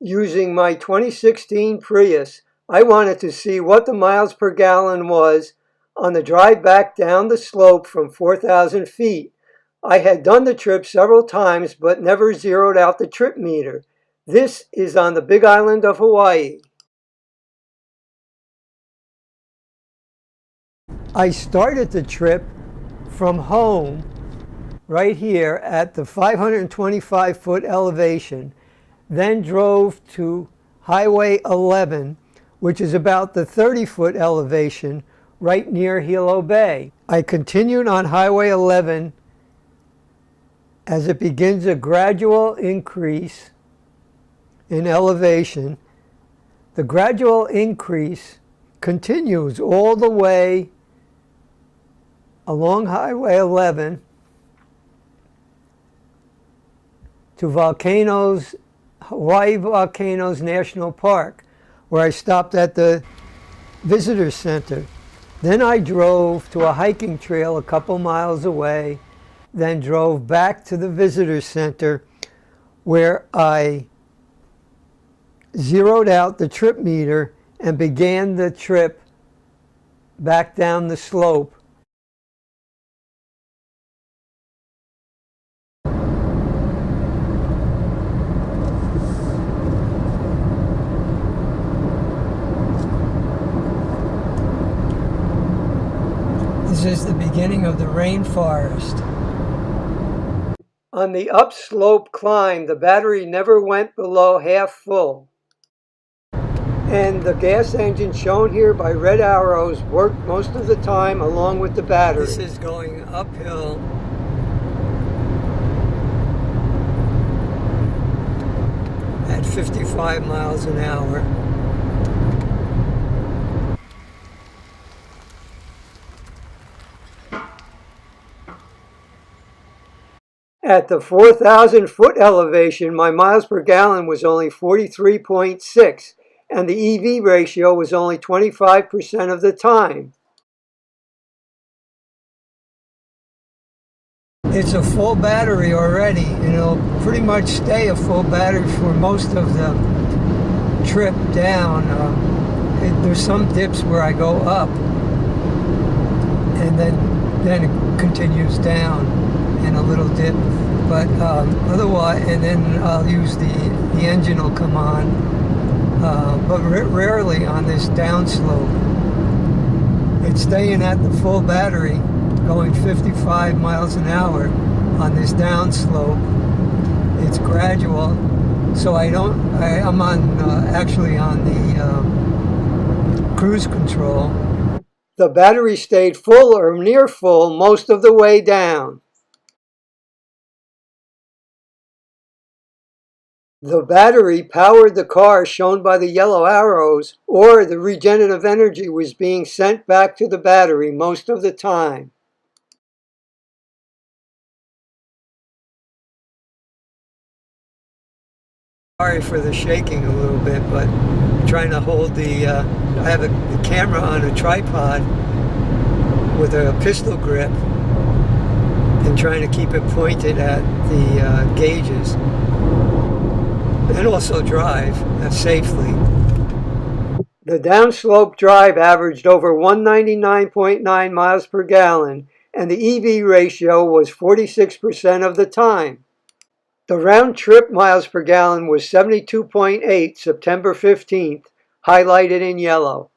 Using my 2016 Prius, I wanted to see what the miles per gallon was on the drive back down the slope from 4,000 feet. I had done the trip several times but never zeroed out the trip meter. This is on the Big Island of Hawaii. I started the trip from home right here at the 525-foot elevation, then drove to Highway 11, which is about the 30-foot elevation right near Hilo Bay. I continued on Highway 11 as it begins a gradual increase in elevation. The gradual increase continues all the way along Highway 11 to Hawaii Volcanoes National Park, where I stopped at the visitor center. Then I drove to a hiking trail a couple miles away, then drove back to the visitor center where I zeroed out the trip meter and began the trip back down the slope. This is the beginning of the rainforest. On the upslope climb, the battery never went below half full. And the gas engine shown here by red arrows worked most of the time along with the battery. This is going uphill. At 55 miles an hour. At the 4,000-foot elevation, my miles per gallon was only 43.6, and the EV ratio was only 25% of the time. It's a full battery already, and it'll pretty much stay a full battery for most of the trip down. There's some dips where I go up, and then it continues down in a little dip, but otherwise, and then I'll use the engine will come on, but rarely on this downslope. It's staying at the full battery, going 55 miles an hour on this downslope. It's gradual, so I'm on actually on the cruise control. The battery stayed full or near full most of the way down. The battery powered the car shown by the yellow arrows, or the regenerative energy was being sent back to the battery most of the time. Sorry for the shaking a little bit, but I'm trying to hold I have the camera on a tripod with a pistol grip and trying to keep it pointed at the gauges. And also drive safely. The downslope drive averaged over 199.9 miles per gallon, and the EV ratio was 46% of the time. The round trip miles per gallon was 72.8 September 15th, highlighted in yellow.